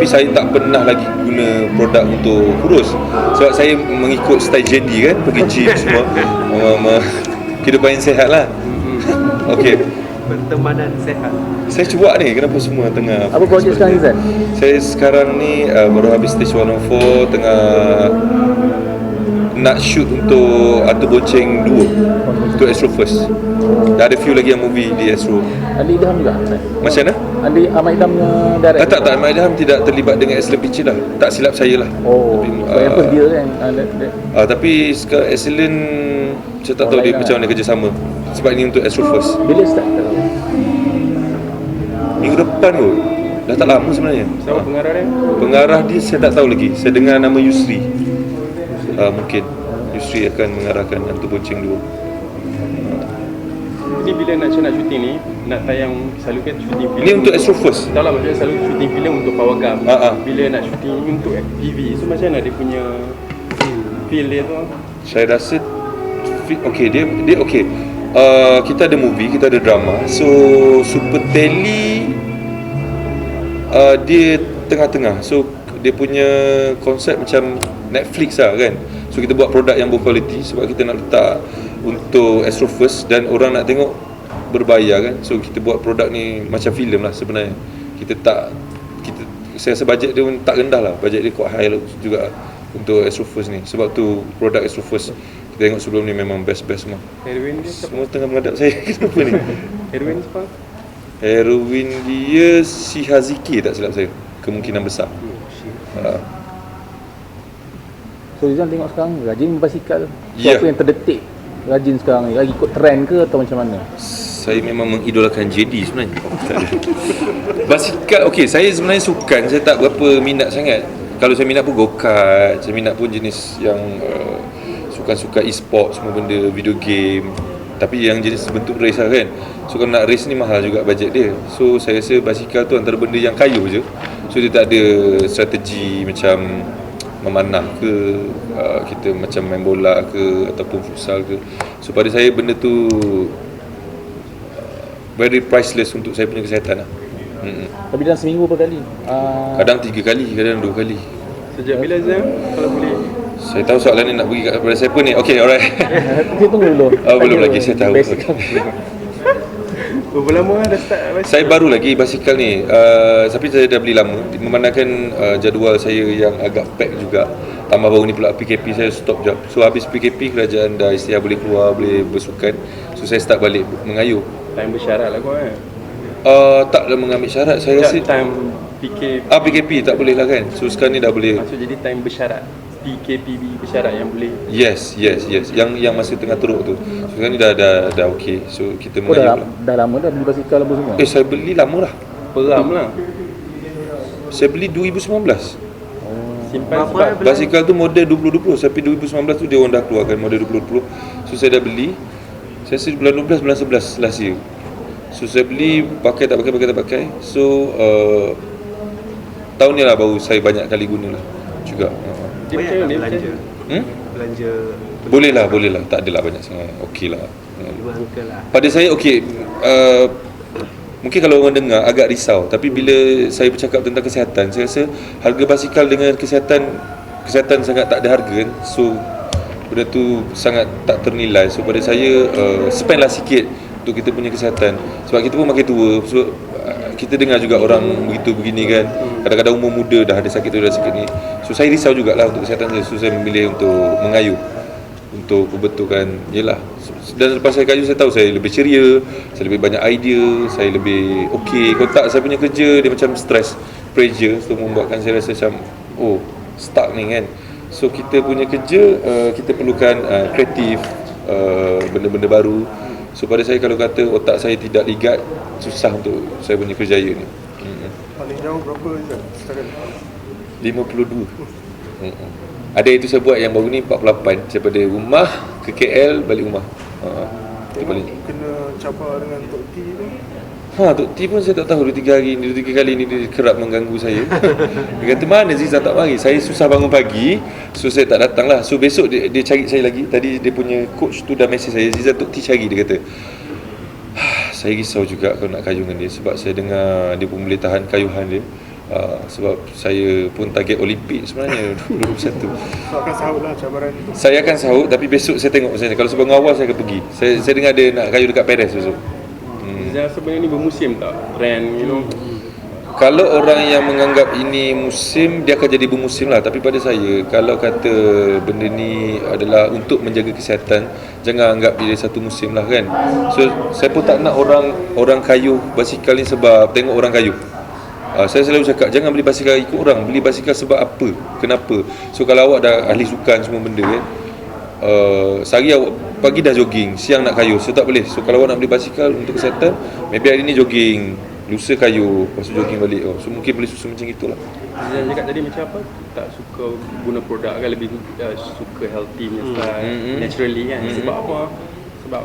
Tapi saya tak pernah lagi guna produk untuk kurus. Sebab saya mengikut style JD kan, pergi gym semua. Kehidupan yang sihat lah. Okey. Pertemanan sehat. Saya cuba ni, kenapa semua tengah... Apa projek sekarang Izan? Saya sekarang ni baru habis stage 104, tengah nak shoot untuk Hantu Bonceng 2 untuk Astro First. Dah ada few lagi yang movie di Astro. Ali Idham juga? Macam mana? Ali Ahmad Idham direct? Tak, Ahmad Idham tidak terlibat dengan Excellent Picture dah. Tak silap saya lah. Oh, sebab yang first dia kan? Tapi sekarang Excellent, saya tak tahu dia macam mana kerjasama. Sebab ini untuk Astro First. Bila start? Minggu depan kot. Dah tak lama sebenarnya. Siapa pengarah dia? Pengarah dia saya tak tahu lagi. Saya dengar nama Yusri. Mungkin Yusri akan mengarahkan Hantu Bonceng 2. Ini bila nak syuting ni, nak tayang selalu kan shooting filem. Ini untuk Astro First. Tak lah, maksudnya selalu shooting filem untuk Pawagam. Bila nak shooting ni untuk FPV, so macam mana dia punya feel dia tu? Saya rasa okey, dia okey. Kita ada movie, kita ada drama. So Super Tele dia tengah-tengah. So dia punya konsep macam Netflix lah kan. So kita buat produk yang berkualiti sebab kita nak letak untuk Astro First dan orang nak tengok berbayar kan. So kita buat produk ni macam filem lah sebenarnya. Saya rasa bajet dia pun tak rendah lah. Bajet dia quite high juga untuk Astro First ni. Sebab tu produk Astro First kita tengok sebelum ni memang best-best semua. Heroin dia siapa? Semua tengah menghadap saya. Kenapa ni? Heroin siapa? Heroin dia si Haziki tak silap saya. Kemungkinan besar. So Izan tengok sekarang rajin berbasikal. So Ya. apa yang terdetik rajin sekarang ni? Lagi ikut trend ke atau macam mana? Saya memang mengidolakan JD sebenarnya. Basikal, okey, saya sebenarnya sukan, saya tak berapa minat sangat. Kalau saya minat pun go-kart, saya minat pun jenis yang sukan-sukan e-sport, semua benda, video game. Tapi yang jenis bentuk race lah kan. So kalau nak race ni mahal juga bajet dia. So saya rasa basikal tu antara benda yang kayu je. So dia tak ada strategi macam memanah ke, kita macam main bola ke ataupun futsal ke. So pada saya benda tu very priceless untuk saya punya kesihatan lah. Tapi dalam seminggu berapa kali? Kadang 3 kali, kadang 2 kali. Sejak bila Zam? Kalau boleh. Saya tahu soalan ni nak pergi kepada siapa ni. Okay, alright. Kita tunggu dulu. Belum lagi, saya tahu. Berapa lama dah start basikal? Saya baru lagi basikal ni, tapi saya dah beli lama. Memandangkan jadual saya yang agak pack juga. Tambah baru ni pula PKP, saya stop job. So habis PKP, kerajaan dah istilah boleh keluar, boleh bersukan. So saya start balik mengayuh. Time bersyarat lah kau kan? Taklah mengambil syarat, saya rasa time PKP. PKP tak boleh lah kan. So sekarang ni dah boleh. Maksud jadi time bersyarat, PKPB bersyarat yang boleh. Yes. Yang masa tengah teruk tu. So sekarang ni dah okey. So kita mengayuh. Dah lama dah beli basikal apa semua? Saya beli lama lah. Peram lah. Saya beli 2019. Simpan sebab Basikal tu model 2020. Sampai 2019 tu dia orang dah keluarkan model 2020. So saya dah beli. Saya rasa bulan 12, bulan 11 last year. So saya beli, pakai tak pakai. So tahun ni lah baru saya banyak kali guna lah juga. dia macam mana? belanja? Hmm? Belanja Boleh lah. Tak adalah banyak sangat. Okey lah. 5 angka lah. Pada saya okey, mungkin kalau orang dengar agak risau, tapi bila saya bercakap tentang kesihatan, saya rasa harga basikal dengan kesihatan sangat tak ada harga kan. So benda tu sangat tak ternilai. So pada saya spend lah sikit untuk kita punya kesihatan. Sebab kita pun makin tua. So kita dengar juga orang begitu begini kan. Kadang-kadang umur muda dah ada sakit tu, dah sakit ni. So saya risau jugalah untuk kesihatan saya. So saya memilih untuk mengayuh, untuk membetulkan. Yelah, dan lepas saya kayu, saya tahu saya lebih ceria, saya lebih banyak idea, saya lebih okey. Kalau tak, saya punya kerja dia macam stress, pressure. So membuatkan saya rasa macam stuck ni kan. So kita punya kerja, kita perlukan kreatif, benda-benda baru. So pada saya, kalau kata otak saya tidak ligat, susah untuk saya punya kerjaya ni. Paling jauh berapa Zam sekarang? 52. Ada itu saya buat yang baru ni 48, daripada rumah ke KL balik rumah. Itu paling. Kena cabar dengan Tok T tu. Tok T pun saya tak tahu 2-3 hari ni, 2-3 kali ni dia kerap mengganggu saya. Dia kata, mana Zizan tak mari? Saya susah bangun pagi, so saya tak datang lah. So besok dia cari saya lagi. Tadi dia punya coach tu dah mesej saya, Zizan, Tok T cari. Dia kata, saya risau juga kalau nak kayu dengan dia, sebab saya dengar dia pun boleh tahan kayuhan dia. Sebab saya pun target Olimpik sebenarnya 2021. So akan sahut lah cabaran tu. Saya akan sahut, tapi besok saya tengok macam mana. Kalau sebelum awal saya akan pergi. Saya dengar dia nak kayu dekat Paris besok. Zizan sebenarnya ni bermusim tak? Trend, you know. Kalau orang yang menganggap ini musim, dia akan jadi bermusim lah. Tapi pada saya, kalau kata benda ni adalah untuk menjaga kesihatan, jangan anggap dia satu musim lah kan. So saya pun tak nak orang kayuh basikal ni sebab tengok orang kayuh. Saya selalu cakap, jangan beli basikal ikut orang, beli basikal sebab apa, kenapa. So kalau awak dah ahli sukan semua benda kan, sehari awak pagi dah jogging, siang nak kayuh, so tak boleh. So kalau awak nak beli basikal untuk kesihatan, maybe hari ni jogging, lusa kayuh, lepas tu jogging balik. So mungkin boleh susun macam itulah. Zizan cakap tadi macam apa? Tak suka guna produk kan, lebih suka healthy punya style, naturally kan. Sebab apa? Sebab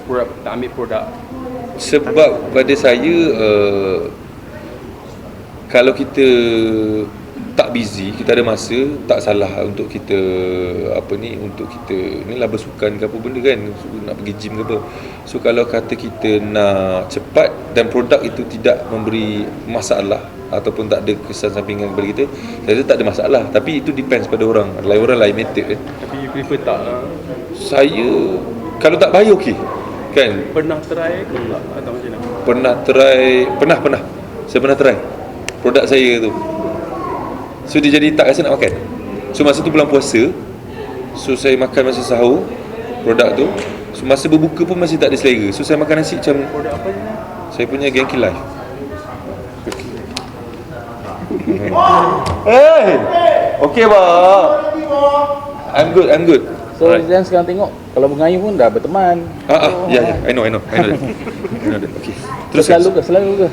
produk, tak ambil produk. Sebab pada saya, kalau kita tak busy, kita ada masa, tak salah untuk kita untuk kita inilah bersukan ke apa benda kan, nak pergi gym ke apa. So kalau kata kita nak cepat dan produk itu tidak memberi masalah ataupun tak ada kesan sampingan kepada kita, saya rasa tak ada masalah. Tapi itu depends pada orang, orang lain method kan. Tapi you prefer tak lah? Saya kalau tak bahaya okey kan. Pernah try ke tak? Atau macam mana? Pernah saya pernah try produk saya tu. So dia jadi tak rasa nak makan. So masa tu bulan puasa, so saya makan masa sahur produk tu. So masa berbuka pun masih tak ada selera. So saya makan nasi macam Produk apa je? saya punya Genki Life. Hey, okay ba. I'm good. So Zizan sekarang tengok, kalau mengayuh pun dah berteman. Ya, I know that. Okay. Terus Selalu ke?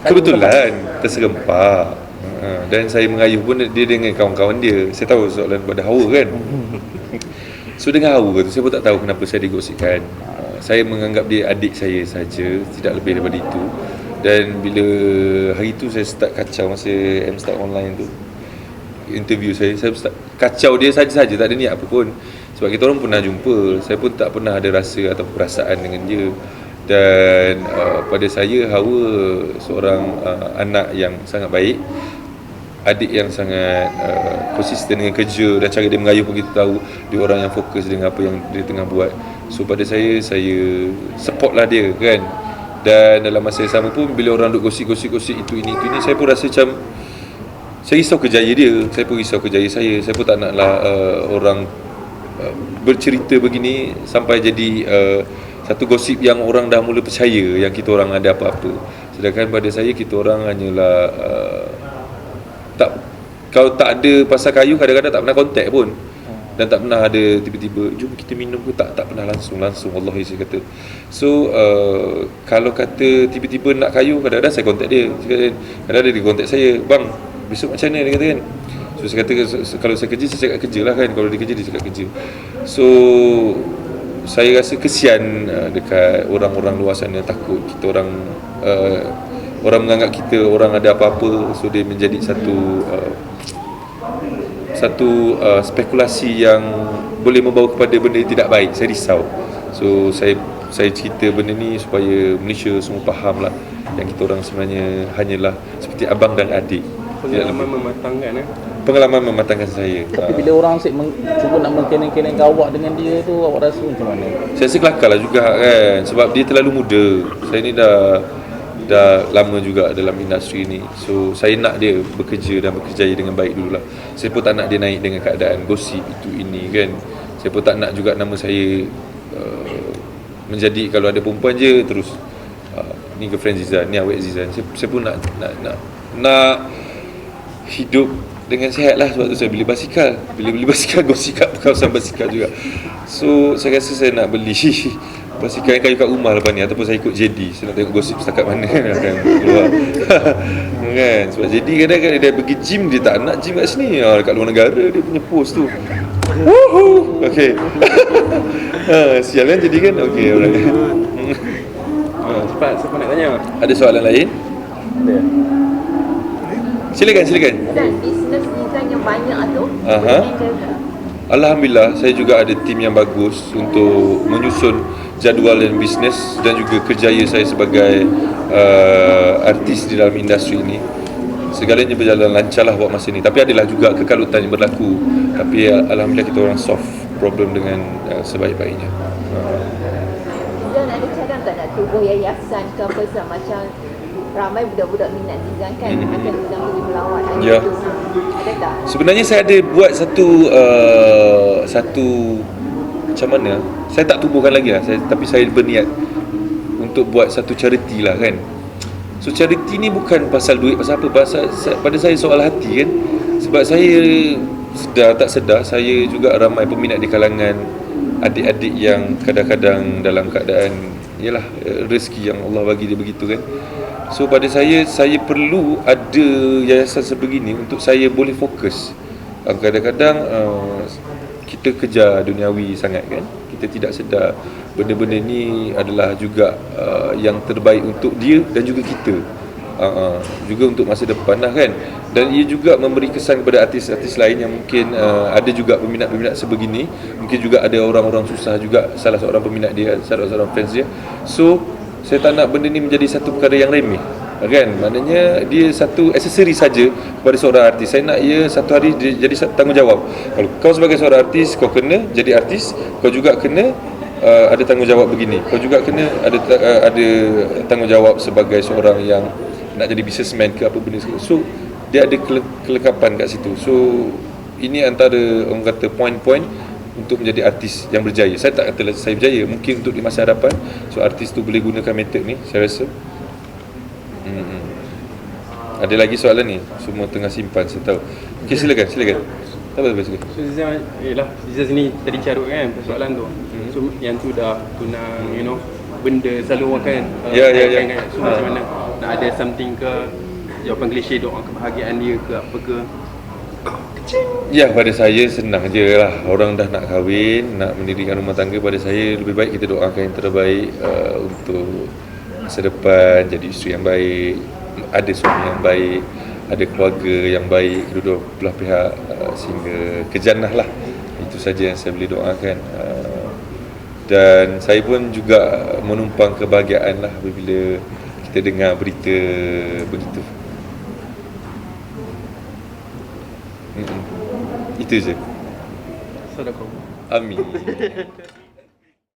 kebetulan terserempak. Dan saya mengayuh pun dia dengan kawan-kawan dia. Saya tahu soalan pada hawa kan. So dengan hawa tu saya pun tak tahu kenapa saya digosipkan. Saya menganggap dia adik saya saja, tidak lebih daripada itu. Dan bila hari tu saya start kacau masa M-Start online tu, interview saya start kacau dia saja-saja, tak ada niat apa pun. Sebab kita orang pernah jumpa, saya pun tak pernah ada rasa atau perasaan dengan dia. Dan pada saya Hawa seorang anak yang sangat baik, adik yang sangat konsisten dengan kerja, dan cara dia mengayuh pun kita tahu dia orang yang fokus dengan apa yang dia tengah buat. So pada saya support lah dia kan. Dan dalam masa yang sama pun bila orang duk gosip itu ini, saya pun rasa macam saya risau kerjaya dia, saya pun risau kerjaya saya. Saya pun tak naklah orang bercerita begini sampai jadi satu gosip yang orang dah mula percaya yang kita orang ada apa-apa. Sedangkan pada saya kita orang hanyalah kalau tak ada pasal kayu, kadang-kadang tak pernah kontak pun. Dan tak pernah ada tiba-tiba jom kita minum ke, tak pernah langsung wallahi saya kata. So kalau kata tiba-tiba nak kayu, kadang-kadang saya kontak dia, kadang-kadang dia kontak saya, bang besok macam mana, dia kata kan. So saya kata kalau saya kerja, saya cakap kerja lah kan, kalau dia kerja, dia cakap kerja. So saya rasa kesian dekat orang-orang luar sana, takut kita orang orang menganggap kita orang ada apa-apa. So dia menjadi satu spekulasi yang boleh membawa kepada benda yang tidak baik. Saya risau. So saya cerita benda ni supaya Malaysia semua faham lah yang kita orang sebenarnya hanyalah seperti abang dan adik. Pengalaman mematangkan saya. Tapi bila orang cuba nak mengkeneng-keneng awak dengan dia tu, awak rasa macam mana? Saya rasa kelakar lah juga kan, sebab dia terlalu muda. Saya ni dah lama juga dalam industri ni. So saya nak dia bekerja dan berkerjaya dengan baik dululah. Saya pun tak nak dia naik dengan keadaan gosip itu ini kan. Saya pun tak nak juga nama saya menjadi kalau ada perempuan je terus ni girlfriend Zizan, ni awet Zizan. Saya pun nak hidup dengan sihat lah. Sebab tu saya beli basikal. Bila beli basikal, gosip kat kawasan basikal juga. So saya rasa saya nak beli basikal yang kayu kat rumah lepas ni, ataupun saya ikut JD. Saya nak tengok gosip setakat mana akan keluar. Kan? Sebab JD kadang-kadang dia pergi gym, dia tak nak gym kat sini. Dekat luar negara dia punya post tu. Woohoo! Okay. Sial kan jadi kan? Okay, alright. Cepat, siapa nak tanya? Ada soalan lain? Ada. Silakan. Dan bisnes Zizan yang banyak tu, Aha. manager ke? Alhamdulillah, saya juga ada tim yang bagus untuk menyusun jadual dan bisnes, dan juga kerjaya saya sebagai artis di dalam industri ini. segalanya berjalan lancar lah buat masa ni. Tapi adalah juga kekalutan yang berlaku. Tapi alhamdulillah kita orang solve problem dengan sebaik-baiknya. Zizan ada cadang tak nak tubuh yayasan ke apa macam ramai budak-budak minat Zizan kan akan Zizan pergi melawat Ya. gitu. Ada tak? Sebenarnya saya ada buat satu macam mana? Saya tak tubuhkan lagi lah. Tapi saya berniat untuk buat satu charity lah kan. So charity ni bukan pasal duit, pasal apa, pada saya soal hati kan. Sebab saya sedar tak sedar, saya juga ramai peminat di kalangan adik-adik yang kadang-kadang dalam keadaan yalah rezeki yang Allah bagi dia begitu kan. So pada saya perlu ada yayasan sebegini untuk saya boleh fokus. Kadang-kadang kita kejar duniawi sangat kan. Kita tidak sedar benda-benda ni adalah juga yang terbaik untuk dia dan juga kita. Juga untuk masa depan lah kan. Dan ia juga memberi kesan kepada artis-artis lain yang mungkin ada juga peminat-peminat sebegini. Mungkin juga ada orang-orang susah juga, salah seorang peminat dia, salah seorang fans dia. So saya tak nak benda ni menjadi satu perkara yang remeh kan. Maknanya dia satu aksesori saja kepada seorang artis. Saya nak ia satu hari dia jadi satu tanggungjawab. Kalau kau sebagai seorang artis, kau kena jadi artis, kau juga kena ada tanggungjawab begini. Kau juga kena ada tanggungjawab sebagai seorang yang nak jadi businessman ke apa benda sekali. So dia ada kelengkapan kat situ. So ini antara orang kata poin-poin untuk menjadi artis yang berjaya. Saya tak kata saya berjaya, mungkin untuk di masa hadapan. So artis tu boleh gunakan metod ni, saya rasa. Ada lagi soalan ni? Semua tengah simpan, saya tahu. Okey, silakan. Tak apa, silakan. So Zizan, Zizan sini tadi carut kan persoalan tu. So yang tu dah tunang, benda selalu orang kan. Ya. Kan. So macam mana? Nak ada something ke, jawapan klise doa kebahagiaan dia ke apa ke? Ya, pada saya senang je lah. Orang dah nak kahwin, nak mendirikan rumah tangga, pada saya lebih baik kita doakan yang terbaik untuk masa depan, jadi isteri yang baik, ada suami yang baik, ada keluarga yang baik, kedua belah pihak, sehingga kejannah lah. Itu saja yang saya boleh doakan. Dan saya pun juga menumpang kebahagiaan lah apabila kita dengar berita begitu. Itu je. Sedekah. Amin.